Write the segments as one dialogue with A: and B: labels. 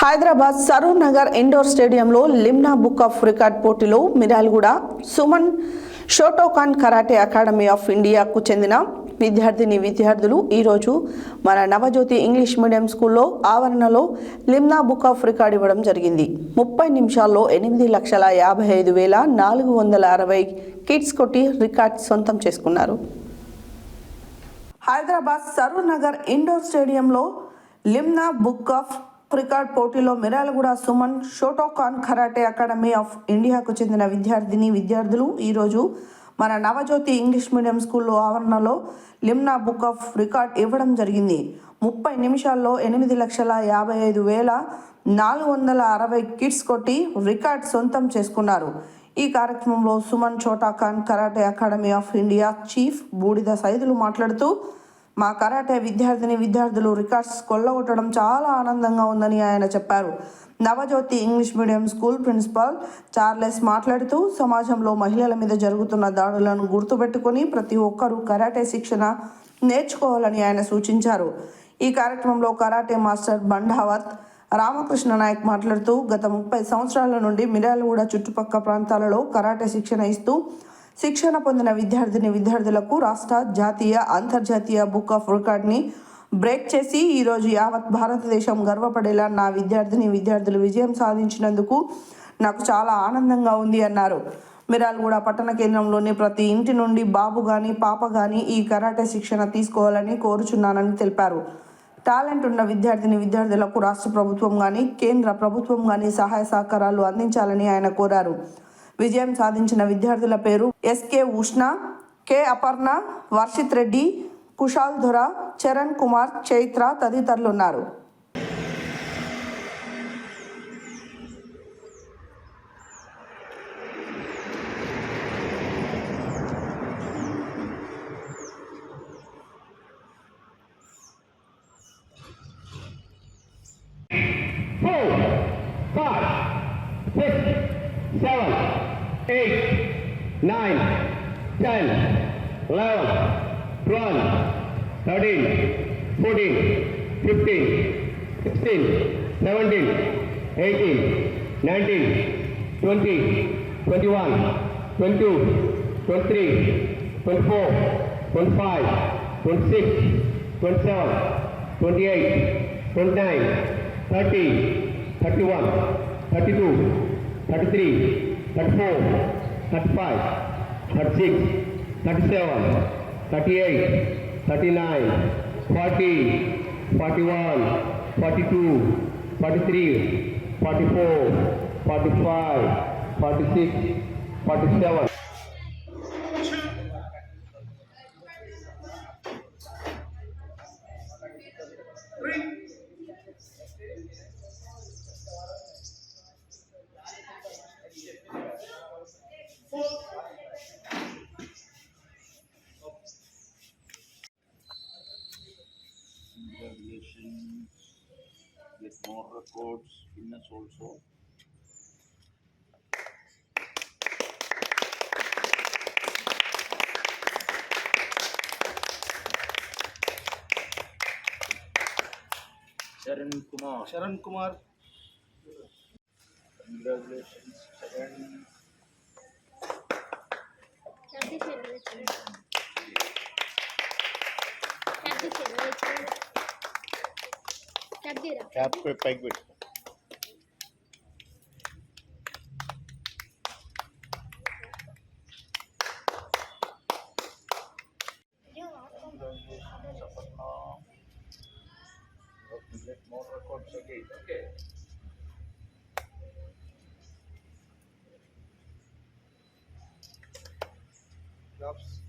A: Hyderabad Saroor Nagar indoor స్టేడియంలో లిమ్నా book of record పోటీలో Miryalaguda Suman Shotokan karate academy of ఇండియాకు చెందిన విద్యార్థులు ఈరోజు మన నవజ్యోతి ఇంగ్లీష్ మీడియం స్కూల్లో ఆవరణలో లిమ్నా బుక్ ఆఫ్ రికార్డ్ ఇవ్వడం జరిగింది. 30 నిమిషాల్లో 8,55,460 కిట్స్ కొట్టి రికార్డ్ సొంతం చేసుకున్నారు. హైదరాబాద్ సరూర్ నగర్ ఇండోర్ స్టేడియంలో లిమ్నా బుక్ ఆఫ్ రికార్డ్ పోటీలో Miryalaguda Suman Shotokan karate academy of ఇండియాకు చెందిన విద్యార్థులు ఈరోజు మన నవజ్యోతి ఇంగ్లీష్ మీడియం స్కూల్లో ఆవరణలో లిమ్నా బుక్ ఆఫ్ రికార్డ్ ఇవ్వడం జరిగింది. 30 నిమిషాల్లో 8,55,460 కిట్స్ కొట్టి రికార్డ్ సొంతం చేసుకున్నారు. ఈ కార్యక్రమంలో Suman Shotokan karate academy of India chief బూడిద సైదులు మాట్లాడుతూ, మా కరాటే విద్యార్థులు రికార్డ్స్ కొల్లగొట్టడం చాలా ఆనందంగా ఉందని ఆయన చెప్పారు. Navajyothi English medium school principal Charles మాట్లాడుతూ, సమాజంలో మహిళల మీద జరుగుతున్న దాడులను గుర్తుపెట్టుకుని ప్రతి ఒక్కరూ కరాటే శిక్షణ నేర్చుకోవాలని ఆయన సూచించారు. ఈ కార్యక్రమంలో కరాటే మాస్టర్ బండావత్ రామకృష్ణ నాయక్ మాట్లాడుతూ, గత 30 సంవత్సరాల నుండి మిర్యాలగూడ చుట్టుపక్కల ప్రాంతాలలో కరాటే శిక్షణ ఇస్తూ శిక్షణ పొందిన విద్యార్థులకు రాష్ట్ర, జాతీయ, అంతర్జాతీయ బుక్ ఆఫ్ రికార్డ్ని బ్రేక్ చేసి ఈరోజు యావత్ భారతదేశం గర్వపడేలా నా విద్యార్థులు విజయం సాధించినందుకు నాకు చాలా ఆనందంగా ఉంది అన్నారు. మిర్యాలగూడ పట్టణ కేంద్రంలోని ప్రతి ఇంటి నుండి బాబు కానీ పాప కానీ ఈ కరాటే శిక్షణ తీసుకోవాలని కోరుచున్నానని తెలిపారు. టాలెంట్ ఉన్న విద్యార్థులకు రాష్ట్ర ప్రభుత్వం కానీ కేంద్ర ప్రభుత్వం కానీ సహాయ సహకారాలు అందించాలని ఆయన కోరారు. విజయం సాధించిన విద్యార్థుల పేరు ఎస్కే ఉష్ణ, కె అపర్ణ, వర్షిత్ రెడ్డి, కుషాల్ ధొర, చరణ్ కుమార్, చైత్ర తదితరులు ఉన్నారు.
B: Seven, 8, 9, 10, 11, 12, 13, 14, 15, 16, 17, 18, 19, 20, 21, 22, 23, 24, 25, 26, 27, 28, 29, 30, 31, 32, 33, 34, 35, 36, 37, 38, 39, 40, 41, 42, 43, 44, 45, 46, 47.
C: Congratulations, with more records, Guinness also. Sharan Kumar. Congratulations, Sharan. Cap पे पैक बैठ get more records again. Okay. Gloves.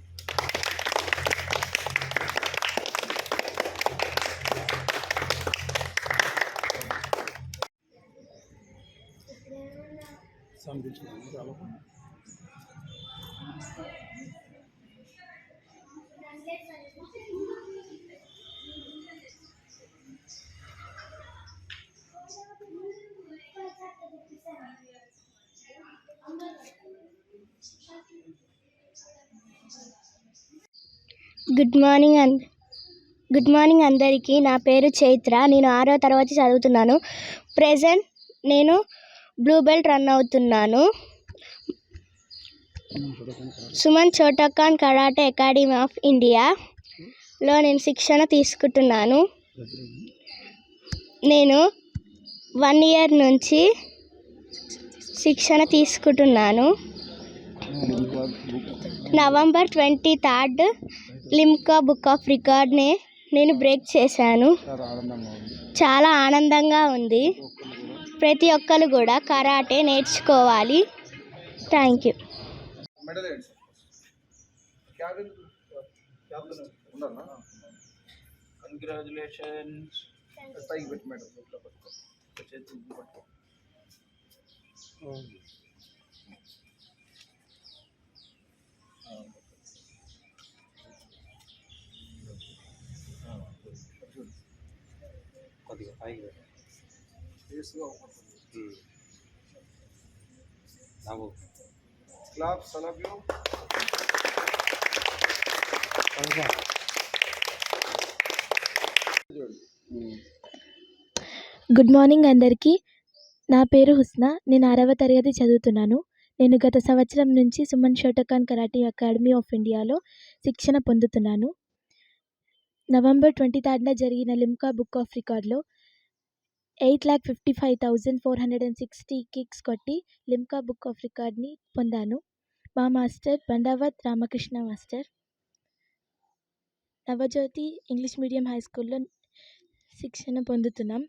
D: Good morning and good morning అందరికీ. నా పేరు చైత్ర. నేను 6వ తరగతి చదువుతున్నాను. ప్రెజెంట్ నేను బ్లూ బెల్ట్ రన్ అవుతున్నాను. సుమన్ చోటకాన్ కరాటే అకాడమీ ఆఫ్ ఇండియాలో నేను శిక్షణ తీసుకుంటున్నాను. నేను 1 year నుంచి శిక్షణ తీసుకుంటున్నాను. November 23rd Limca book of రికార్డ్ని నేను బ్రేక్ చేశాను. చాలా ఆనందంగా ఉంది. ప్రతి ఒక్కరు కూడా కరాటే నేర్చుకోవాలి. Thank you.
C: Congratulations. Claps, all of you.
E: Good morning అందరికీ. నా పేరు హుస్నా. నేను 6వ తరగతి చదువుతున్నాను. నేను గత సంవత్సరం నుంచి Suman Shotokan karate academy of ఇండియాలో శిక్షణ పొందుతున్నాను. నవంబర్ 23rd జరిగిన లిమ్కా బుక్ ఆఫ్ రికార్డ్లో 8,55,460 కిక్స్ కొట్టి లిమ్కా బుక్ ఆఫ్ రికార్డ్ని పొందాను. మా master Bandavath Ramakrishna master. Navajyothi English medium high స్కూల్లో శిక్షణ పొందుతున్నాం.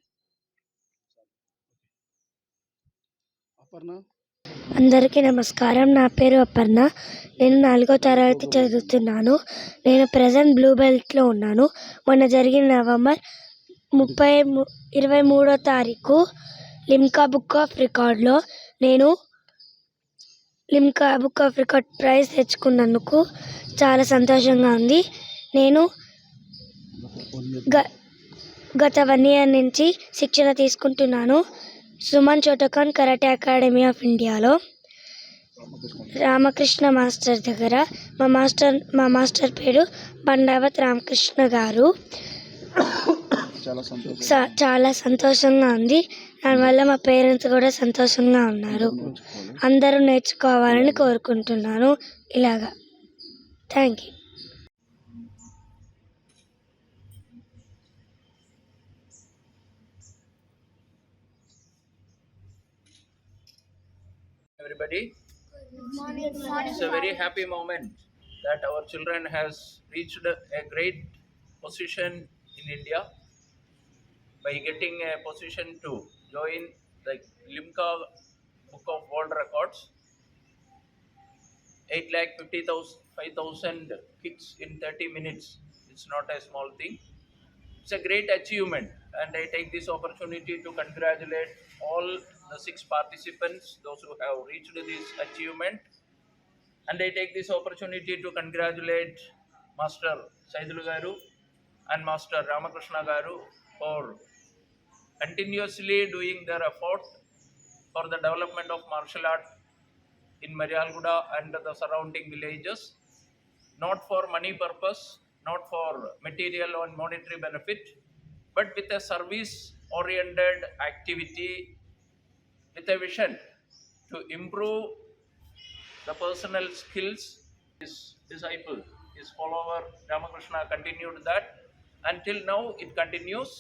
D: అందరికీ నమస్కారం. నా పేరు అపర్ణ. నేను 4వ తరగతి చదువుతున్నాను. నేను ప్రజెంట్ బ్లూ బెల్ట్లో ఉన్నాను. మొన్న జరిగిన నవంబర్ 23వ తారీఖు లిమ్కా బుక్ ఆఫ్ రికార్డ్లో నేను Limca book of record prize తెచ్చుకున్నందుకు చాలా సంతోషంగా ఉంది. నేను గత 1 year నుంచి శిక్షణ తీసుకుంటున్నాను. సుమన్ చోటకాన్ కరాటే అకాడమీ ఆఫ్ ఇండియాలో రామకృష్ణ మాస్టర్ దగ్గర. మా మాస్టర్ పేరు బండావత్ రామకృష్ణ గారు. చాలా సంతోషంగా ఉంది. దానివల్ల మా పేరెంట్స్ కూడా సంతోషంగా ఉన్నారు. అందరూ నేర్చుకోవాలని కోరుకుంటున్నాను. ఇలాగా. Thank you.
C: Everybody, it's a very happy moment that our children has reached a great position in India by getting a position to join the Limca Book of World Records. 8,55,000 kicks in 30 minutes. It's not a small thing. It's a great achievement, and I take this opportunity to congratulate all the 6 participants, those who have reached this achievement. And I take this opportunity to congratulate Master Saidulu Garu and Master Ramakrishna Garu for continuously doing their effort for the development of martial art in Marialguda and the surrounding villages, not for money purpose, not for material or monetary benefit, but with a service-oriented activity, with a vision to improve the personal skills. His disciple, his follower Ramakrishna continued that. Until now it continues,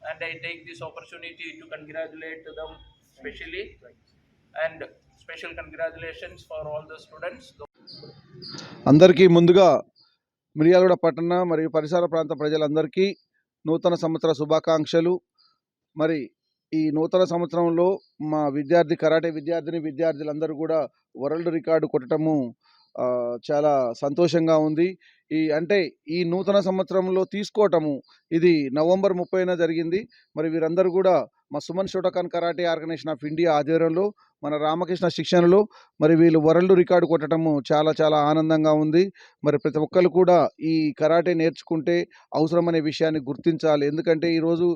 C: and I take this opportunity to congratulate them specially, and special congratulations for all the students.
F: అందరికీ ముందుగా మిర్యాలగూడ పట్టణ మరియు పరిసర ప్రాంత ప్రజలందరికీ నూతన సంవత్సర శుభాకాంక్షలు. మరి ఈ నూతన సంవత్సరంలో మా కరాటే విద్యార్థులందరూ కూడా వరల్డ్ రికార్డు కొట్టడము చాలా సంతోషంగా ఉంది. ఈ నూతన సంవత్సరంలో తీసుకోవటము ఇది నవంబర్ 30న జరిగింది. మరి వీరందరూ కూడా మా Suman Shotokan karate organisation of India ఆధ్వర్యంలో మన రామకృష్ణ శిక్షణలో మరి వీళ్ళు వరల్డ్ రికార్డు కొట్టడము చాలా చాలా ఆనందంగా ఉంది. మరి ప్రతి ఒక్కరు కూడా ఈ కరాటే నేర్చుకుంటే అవసరమనే విషయాన్ని గుర్తించాలి. ఎందుకంటే ఈరోజు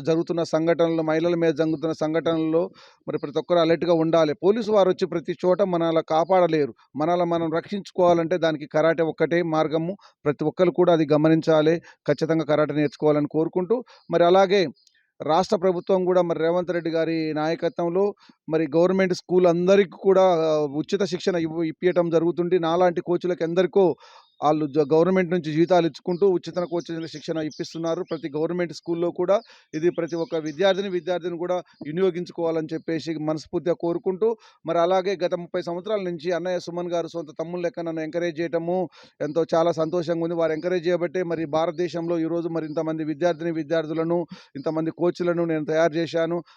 F: జరుగుతున్న సంఘటనలు, మహిళల మీద జరుగుతున్న సంఘటనల్లో మరి ప్రతి ఒక్కరు అలర్ట్గా ఉండాలి. పోలీసు వారు వచ్చి ప్రతి చోట మనల్ని కాపాడలేరు. మనల్ని మనం రక్షించుకోవాలంటే దానికి కరాటే ఒక్కటే మార్గము. ప్రతి ఒక్కరు కూడా అది గమనించాలి. ఖచ్చితంగా కరాటే నేర్చుకోవాలని కోరుకుంటూ, మరి అలాగే రాష్ట్ర ప్రభుత్వం కూడా మరి రేవంత్ రెడ్డి గారి నాయకత్వంలో మరి గవర్నమెంట్ స్కూల్ అందరికీ కూడా ఉచిత శిక్షణ ఇప్పించడం జరుగుతుంది. నాలాంటి కోచ్లకి ఎందరికో వాళ్ళు గవర్నమెంట్ నుంచి జీతాలు ఇచ్చుకుంటూ ఉచిత కోచింగ్ శిక్షణ ఇప్పిస్తున్నారు. ప్రతి గవర్నమెంట్ స్కూల్లో కూడా ఇది ప్రతి ఒక్క విద్యార్థిని కూడా వినియోగించుకోవాలని చెప్పేసి మనస్ఫూర్తిగా కోరుకుంటూ, మరి అలాగే గత 30 సంవత్సరాల నుంచి అన్నయ్య సుమన్ గారు సొంత తమ్ముళ్ళ లెక్క నన్ను ఎంకరేజ్ చేయటము ఎంతో చాలా సంతోషంగా ఉంది. వారు ఎంకరేజ్ చేయబట్టే మరి భారతదేశంలో ఈరోజు మరి ఇంతమంది విద్యార్థులను, ఇంతమంది కోచ్లను నేను తయారు చేశాను.